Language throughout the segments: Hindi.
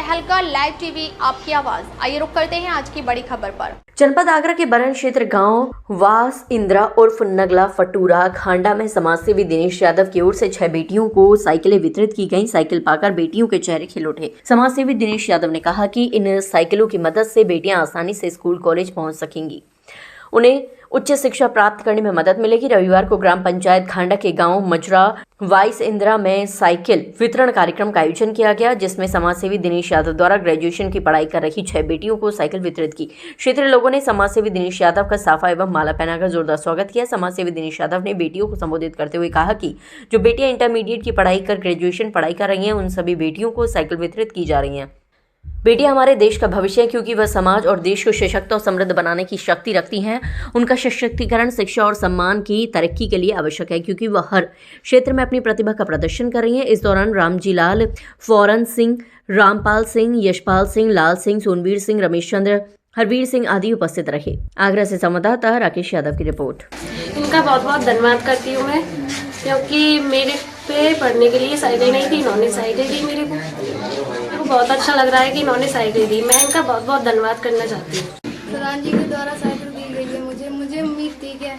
तहलका लाइव टीवी आपकी आवाज। आइए रुक करते हैं आज की बड़ी खबर पर। जनपद आगरा के बरन क्षेत्र गांव वास इंदिरा उर्फ नगला फटूरा खांडा में समाजसेवी दिनेश यादव की ओर से 6 बेटियों को साइकिलें वितरित की गईं। साइकिल पाकर बेटियों के चेहरे खिल उठे। समाजसेवी दिनेश यादव ने कहा कि इन साइकिलों की मदद से बेटियां आसानी से स्कूल कॉलेज पहुंच सकेंगी, उन्हें उच्च शिक्षा प्राप्त करने में मदद मिलेगी। रविवार को ग्राम पंचायत खांडा के गांव मजरा वाइस इंदिरा में साइकिल वितरण कार्यक्रम का आयोजन किया गया, जिसमें समाजसेवी दिनेश यादव द्वारा ग्रेजुएशन की पढ़ाई कर रही 6 बेटियों को साइकिल वितरित की। क्षेत्रीय लोगों ने समाजसेवी दिनेश यादव का साफा एवं माला पहनाकर जोरदार स्वागत किया। समाजसेवी दिनेश यादव ने बेटियों को संबोधित करते हुए कहा कि जो बेटियां इंटरमीडिएट की पढ़ाई कर ग्रेजुएशन पढ़ाई कर रही हैं, उन सभी बेटियों को साइकिल वितरित की जा रही है। बेटियां हमारे देश का भविष्य है, क्योंकि वह समाज और देश को सशक्त और समृद्ध बनाने की शक्ति रखती हैं। उनका सशक्तिकरण शिक्षा और सम्मान की तरक्की के लिए आवश्यक है, क्योंकि वह हर क्षेत्र में अपनी प्रतिभा का प्रदर्शन कर रही हैं। इस दौरान रामजी लाल, फौरन सिंह, रामपाल सिंह, यशपाल सिंह, लाल सिंह, सोनवीर सिंह, रमेश चंद्र, हरवीर सिंह आदि उपस्थित रहे। आगरा से संवाददाता राकेश यादव की रिपोर्ट। इनका बहुत बहुत धन्यवाद करती हूँ मैं, क्योंकि मेरे पे पढ़ने के लिए साइकिल नहीं थी, इन्होंने साइकिल दी मेरे को बहुत अच्छा लग रहा है कि इन्होंने साइकिल दी। मैं इनका बहुत बहुत धन्यवाद करना चाहती हूँ। प्रधान जी के द्वारा साइकिल दी गई है मुझे उम्मीद थी कि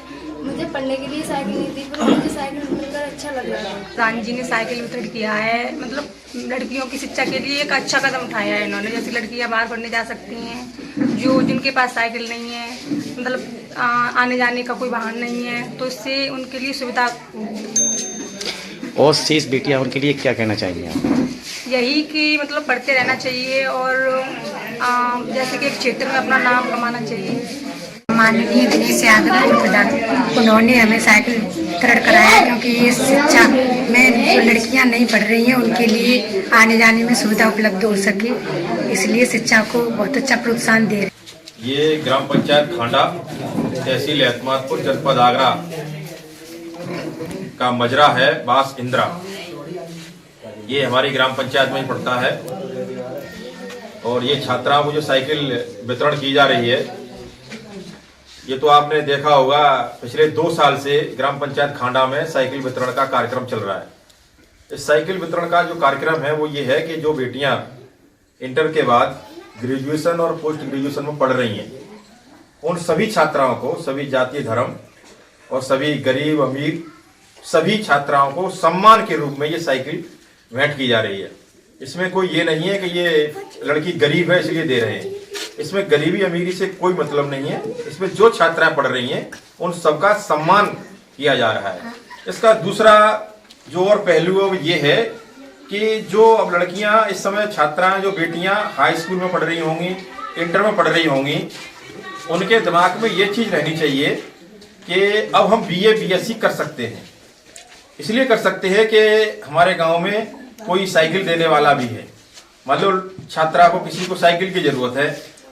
मुझे पढ़ने के लिए साइकिल नहीं थी, पर मुझे साइकिल मिलकर अच्छा लग रहा है। प्रधान जी ने साइकिल वितरण किया है, मतलब लड़कियों की शिक्षा के लिए एक अच्छा कदम उठाया है इन्होंने। जैसे लड़कियां बाहर पढ़ने जा सकती हैं, जो जिनके पास साइकिल नहीं है, मतलब आने जाने का कोई वाहन नहीं है, तो इससे उनके लिए सुविधा। और शेष बेटियां उनके लिए क्या कहना चाहेंगे आप? यही कि मतलब पढ़ते रहना चाहिए और जैसे कि एक क्षेत्र में अपना नाम कमाना चाहिए। माननीय दिनेश यादव को प्रधान उन्होंने हमें साइकिल वितरण कराया, क्योंकि ये शिक्षा में जो लड़कियां नहीं पढ़ रही हैं उनके लिए आने जाने में सुविधा उपलब्ध हो सके, इसलिए शिक्षा को बहुत अच्छा प्रोत्साहन दे रहे। ये ग्राम पंचायत खांडा, तहसील एतमादपुर, जनपद आगरा का मजरा है वास इंदिरा। ये हमारी ग्राम पंचायत में ही पड़ता है और ये छात्राओं को जो साइकिल वितरण की जा रही है, ये तो आपने देखा होगा पिछले 2 साल से ग्राम पंचायत खांडा में साइकिल वितरण का कार्यक्रम चल रहा है। इस साइकिल वितरण का जो कार्यक्रम है वो ये है कि जो बेटियां इंटर के बाद ग्रेजुएशन और पोस्ट ग्रेजुएशन में पढ़ रही हैं, उन सभी छात्राओं को, सभी जातीय धर्म और सभी गरीब अमीर सभी छात्राओं को सम्मान के रूप में ये साइकिल भेंट की जा रही है। इसमें कोई ये नहीं है कि ये लड़की गरीब है इसलिए दे रहे हैं। इसमें गरीबी अमीरी से कोई मतलब नहीं है। इसमें जो छात्राएं पढ़ रही हैं उन सबका सम्मान किया जा रहा है। इसका दूसरा जो और पहलू अब ये है कि जो अब लड़कियां इस समय छात्राएं, जो बेटियां हाई स्कूल में पढ़ रही होंगी, इंटर में पढ़ रही होंगी, उनके दिमाग में ये चीज रहनी चाहिए कि अब हम BA BSc कर सकते हैं। इसलिए कर सकते हैं कि हमारे गांव में कोई साइकिल देने वाला भी है। मान लो छात्रा को, किसी को साइकिल की जरूरत है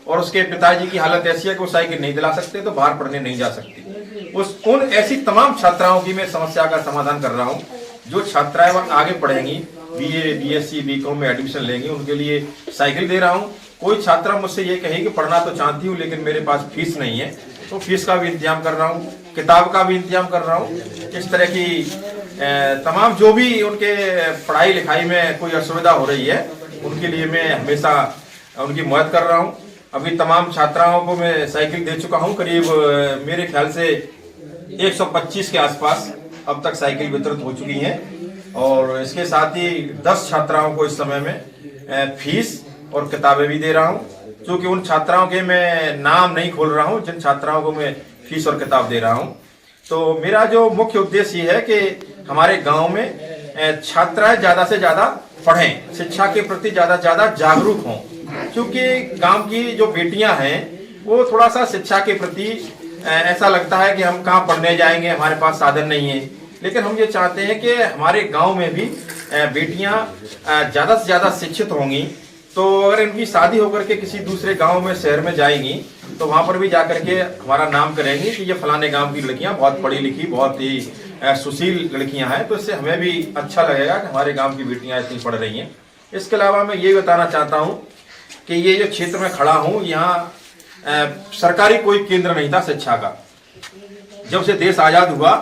और उसके पिताजी की हालत ऐसी है कि वो साइकिल नहीं दिला सकते, तो बाहर पढ़ने नहीं जा सकती। उन ऐसी तमाम छात्राओं की मैं समस्या का समाधान कर रहा हूँ। जो छात्राएं आगे पढ़ेंगी, BA BSc BCom में एडमिशन लेंगी, उनके लिए साइकिल दे रहा हूँ। कोई छात्रा मुझसे ये कहे कि पढ़ना तो चाहती हूँ लेकिन मेरे पास फीस नहीं है, तो फीस का भी इंतजाम कर रहा हूँ, किताब का भी इंतजाम कर रहा हूँ। इस तरह की तमाम जो भी उनके पढ़ाई लिखाई में कोई असुविधा हो रही है, उनके लिए मैं हमेशा उनकी मदद कर रहा हूँ। अभी तमाम छात्राओं को मैं साइकिल दे चुका हूँ। करीब मेरे ख्याल से 125 के आसपास अब तक साइकिल वितरित हो चुकी हैं और इसके साथ ही 10 छात्राओं को इस समय में फीस और किताबें भी दे रहा हूँ। क्योंकि उन छात्राओं के मैं नाम नहीं खोल रहा हूँ जिन छात्राओं को मैं फीस और किताब दे रहा हूँ। तो मेरा जो मुख्य उद्देश्य ये है कि हमारे गांव में छात्राएं ज्यादा से ज्यादा पढ़ें, शिक्षा के प्रति ज्यादा से ज्यादा जागरूक हों। क्योंकि गांव की जो बेटियां हैं वो थोड़ा सा शिक्षा के प्रति ऐसा लगता है कि हम कहाँ पढ़ने जाएंगे, हमारे पास साधन नहीं है। लेकिन हम ये चाहते हैं कि हमारे गांव में भी बेटियां ज्यादा से ज्यादा शिक्षित होंगी, तो अगर इनकी शादी होकर के किसी दूसरे गांव में, शहर में जाएंगी, तो वहां पर भी जाकर के हमारा नाम करेंगी कि ये फलाने गांव की लड़कियां बहुत पढ़ी लिखी, बहुत ही सुशील लड़कियां हैं। तो इससे हमें भी अच्छा लगेगा कि हमारे गांव की बेटियां इतनी पढ़ रही हैं। इसके अलावा मैं ये बताना चाहता हूं कि ये जो क्षेत्र में खड़ा हूं, यहाँ सरकारी कोई केंद्र नहीं था शिक्षा का। जब से देश आजाद हुआ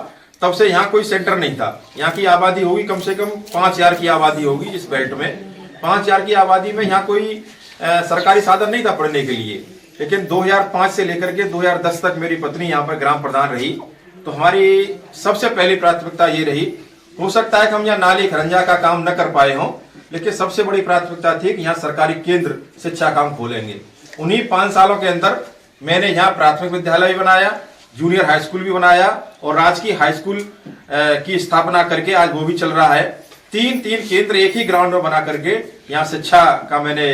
तब से यहाँ कोई सेंटर नहीं था। यहाँ की आबादी होगी कम से कम 5000 की आबादी होगी इस बेल्ट में। 5000 की आबादी में यहाँ कोई सरकारी साधन नहीं था पढ़ने के लिए। लेकिन 2005 से लेकर के 2010 तक मेरी पत्नी यहाँ पर ग्राम प्रधान रही, तो हमारी सबसे पहली प्राथमिकता ये रही। हो सकता है कि हम यहाँ नाली खरंजा का काम न कर पाए हों, लेकिन सबसे बड़ी प्राथमिकता थी कि यहाँ सरकारी केंद्र शिक्षा काम खोलेंगे। उन्हीं 5 सालों के अंदर मैंने यहाँ प्राथमिक विद्यालय भी बनाया, जूनियर हाई स्कूल भी बनाया और राजकीय हाई स्कूल की स्थापना करके आज वो भी चल रहा है। 3 केंद्र एक ही ग्राउंड में बना करके यहाँ शिक्षा का मैंने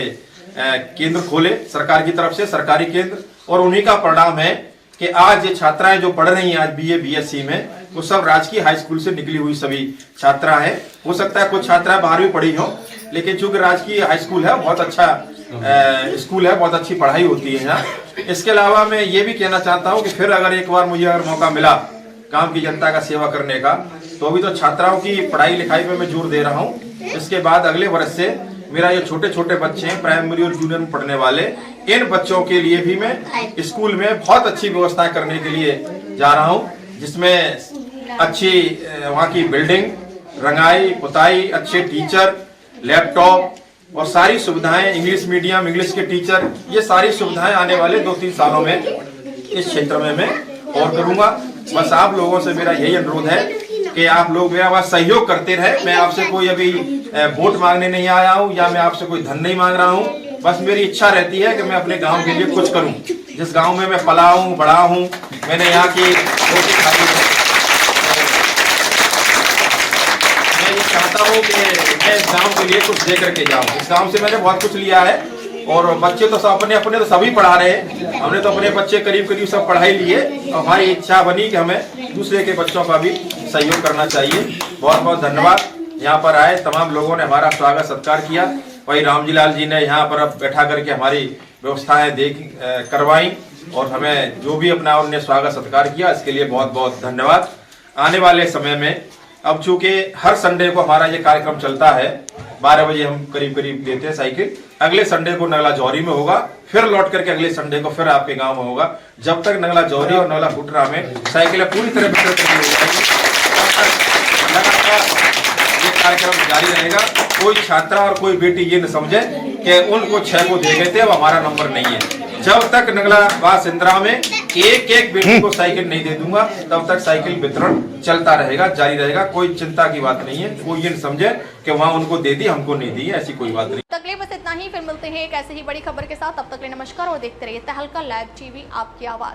केंद्र खोले सरकार की तरफ से, सरकारी केंद्र। और उन्हीं का परिणाम है कि आज ये छात्राएं जो पढ़ रही हैं आज BA BSc में, वो सब राजकीय हाई स्कूल से निकली हुई सभी छात्रा हैं। हो सकता है कुछ छात्राएं 12वीं पढ़ी हो, लेकिन चूंकि राजकीय हाई स्कूल है, बहुत अच्छा स्कूल है, बहुत अच्छी पढ़ाई होती है यहाँ। इसके अलावा मैं ये भी कहना चाहता हूँ कि फिर अगर एक बार मुझे मौका मिला काम की जनता का सेवा करने का, तो अभी तो छात्राओं की पढ़ाई लिखाई पे मैं जोर दे रहा हूँ। इसके बाद अगले वर्ष से मेरा ये छोटे छोटे बच्चे हैं प्राइमरी और जूनियर में पढ़ने वाले, इन बच्चों के लिए भी मैं स्कूल में बहुत अच्छी व्यवस्था करने के लिए जा रहा हूँ, जिसमें अच्छी वहाँ की बिल्डिंग, रंगाई पुताई, अच्छे टीचर, लैपटॉप और सारी सुविधाएं, इंग्लिश मीडियम, इंग्लिश के टीचर, ये सारी सुविधाएं आने वाले 2-3 सालों में इस क्षेत्र में मैं और करूंगा। बस आप लोगों से मेरा यही अनुरोध है कि आप लोग मेरा बस सहयोग करते रहे। मैं आपसे कोई अभी वोट मांगने नहीं आया हूं या मैं आपसे कोई धन नहीं मांग रहा हूं। बस मेरी इच्छा रहती है कि मैं अपने गांव के लिए कुछ करूं। जिस गांव में मैं पला हूं, बड़ा हूं, मैंने यहाँ की रोटी खाई है, मैं ये चाहता हूँ कि मैं इस गांव के लिए कुछ दे करके जाऊँ। इस गांव से मैंने बहुत कुछ लिया है और बच्चे तो सब अपने तो सभी पढ़ा रहे हैं, हमने तो अपने बच्चे करीब सब पढ़ाई लिए। हमारी इच्छा बनी कि हमें दूसरे के बच्चों का भी सहयोग करना चाहिए। बहुत बहुत धन्यवाद। यहाँ पर आए तमाम लोगों ने हमारा स्वागत सत्कार किया। वही रामजी लाल जी ने यहाँ पर बैठा करके हमारी व्यवस्थाएं करवाई और हमें जो भी अपना उन्होंने स्वागत सत्कार किया, इसके लिए बहुत बहुत धन्यवाद। आने वाले समय में अब चूंकि हर संडे को हमारा ये कार्यक्रम चलता है, 12 बजे हम करीब देते हैं साइकिल। अगले संडे को नगला जौहरी में होगा, फिर लौट करके अगले संडे को फिर आपके गांव में होगा। जब तक नगला जौहरी और नगला फुटरा में साइकिलें पूरी तरह वितरित नहीं हो जाएगी, तब तक लगातार ये कार्यक्रम जारी रहेगा। कोई छात्रा और कोई बेटी ये न समझे कि उनको 6 को दे गए थे, वो हमारा नंबर नहीं है। जब तक नगला वास इंदिरा में एक बेटी को साइकिल नहीं दे दूंगा, तब तक साइकिल वितरण चलता रहेगा, जारी रहेगा। कोई चिंता की बात नहीं है। कोई ये न समझे कि वहाँ उनको दे दी, हमको नहीं दी, ऐसी कोई बात नहीं। तकलीफ बस इतना ही, फिर मिलते हैं एक ऐसे ही बड़ी खबर के साथ। तब तक के लिए नमस्कार और देखते रहिए तहलका लाइव टीवी, आपकी आवाज।